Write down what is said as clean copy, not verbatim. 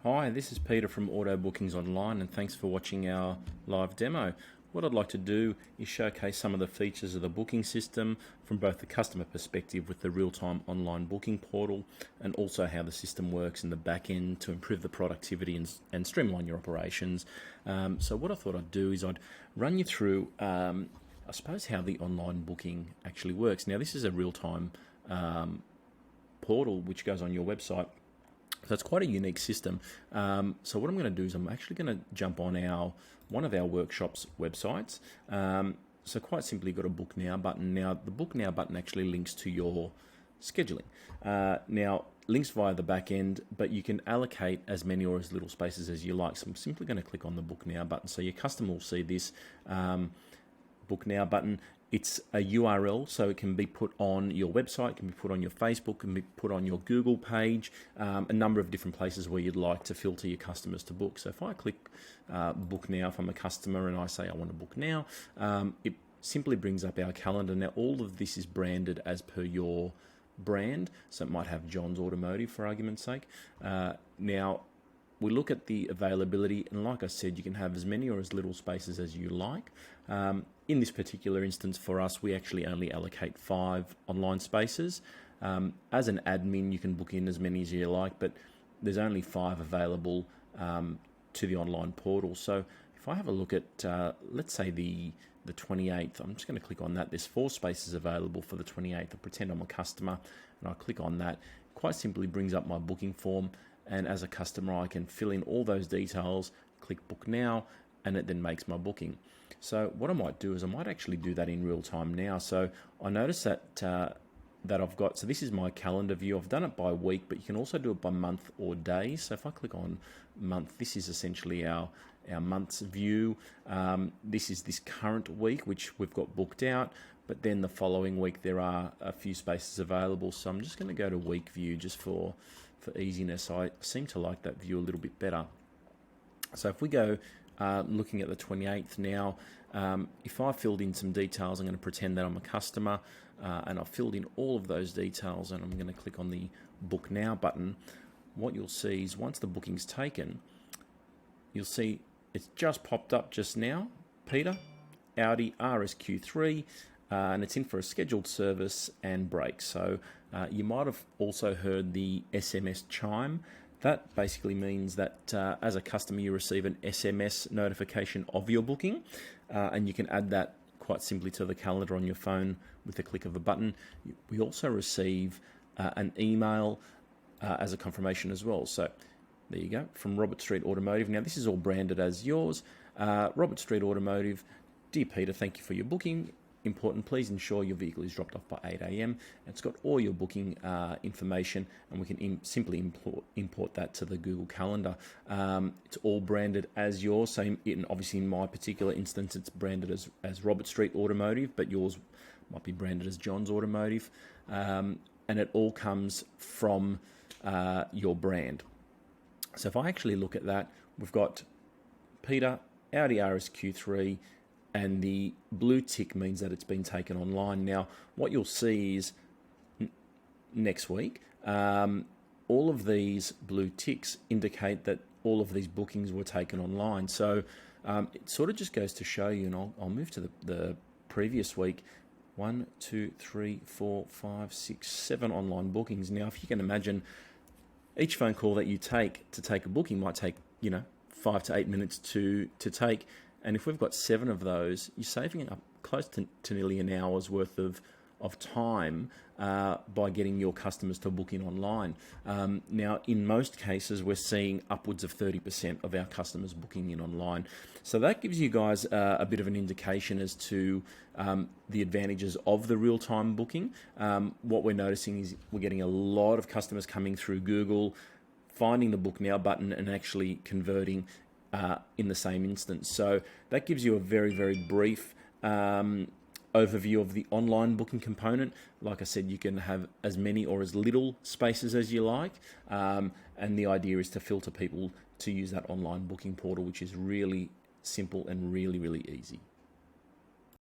Hi, this is Peter from Auto Bookings Online, and thanks for watching our live demo. What I'd like to do is showcase some of the features of the booking system from both the customer perspective with the real-time online booking portal, and also how the system works in the back end to improve the productivity and streamline your operations. So what I thought I'd do is I'd run you through, I suppose, how the online booking actually works. Now, this is a real-time portal which goes on your website. So it's quite a unique system. So what I'm going to do is I'm actually going to jump on one of our workshops websites. So quite simply, you've got a Book Now button. Now, the Book Now button actually links to your scheduling. Now, links via the back end, but you can allocate as many or as little spaces as you like. So I'm simply going to click on the Book Now button. So your customer will see this Book Now button. It's a URL, so it can be put on your website, can be put on your Facebook, can be put on your Google page, a number of different places where you'd like to filter your customers to book. So if I click Book Now if I'm a customer and I say I want to book now, it simply brings up our calendar. Now, all of this is branded as per your brand, so it might have John's Automotive for argument's sake. Now, we look at the availability, and like I said, you can have as many or as little spaces as you like. In this particular instance for us, we actually only allocate 5 online spaces. As an admin, you can book in as many as you like, but there's only 5 available to the online portal. So if I have a look at, let's say the 28th, I'm just going to click on that. There's 4 spaces available for the 28th. I pretend I'm a customer, and I click on that. Quite simply brings up my booking form, and as a customer, I can fill in all those details, click Book Now, and it then makes my booking. So what I might do is I might actually do that in real time now. So I notice that I've got, so this is my calendar view. I've done it by week, but you can also do it by month or day. So if I click on month, this is essentially our month's view. This is this current week, which we've got booked out, but then the following week there are a few spaces available. So I'm just going to go to week view just for easiness. I seem to like that view a little bit better. So if we go looking at the 28th now, if I filled in some details, I'm going to pretend that I'm a customer, and I've filled in all of those details, and I'm going to click on the Book Now button. What you'll see is once the booking's taken, you'll see it's just popped up just now, Peter, Audi RSQ3, and it's in for a scheduled service and break. So you might have also heard the SMS chime. That basically means that as a customer, you receive an SMS notification of your booking, and you can add that quite simply to the calendar on your phone with the click of a button. We also receive an email as a confirmation as well. So there you go, from Robert Street Automotive. Now, this is all branded as yours. Robert Street Automotive, dear Peter, thank you for your booking. Important, please ensure your vehicle is dropped off by 8 a.m. It's got all your booking information, and we can simply import that to the Google Calendar. It's all branded as yours. So obviously in my particular instance, it's branded as Robert Street Automotive, but yours might be branded as John's Automotive. And it all comes from your brand. So if I actually look at that, we've got Peter, Audi RSQ3, and the blue tick means that it's been taken online. Now, what you'll see is next week, all of these blue ticks indicate that all of these bookings were taken online. So it sort of just goes to show you, and I'll move to the previous week. 1, 2, 3, 4, 5, 6, 7 online bookings. Now, if you can imagine, each phone call that you take to take a booking might take 5 to 8 minutes to take. And if we've got 7 of those, you're saving up close to nearly an hour's worth of time by getting your customers to book in online. Now, in most cases, we're seeing upwards of 30% of our customers booking in online. So that gives you guys a bit of an indication as to the advantages of the real-time booking. What we're noticing is we're getting a lot of customers coming through Google, finding the Book Now button and actually converting in the same instance. So that gives you a very, very brief overview of the online booking component. Like I said, you can have as many or as little spaces as you like, and the idea is to filter people to use that online booking portal, which is really simple and really, really easy.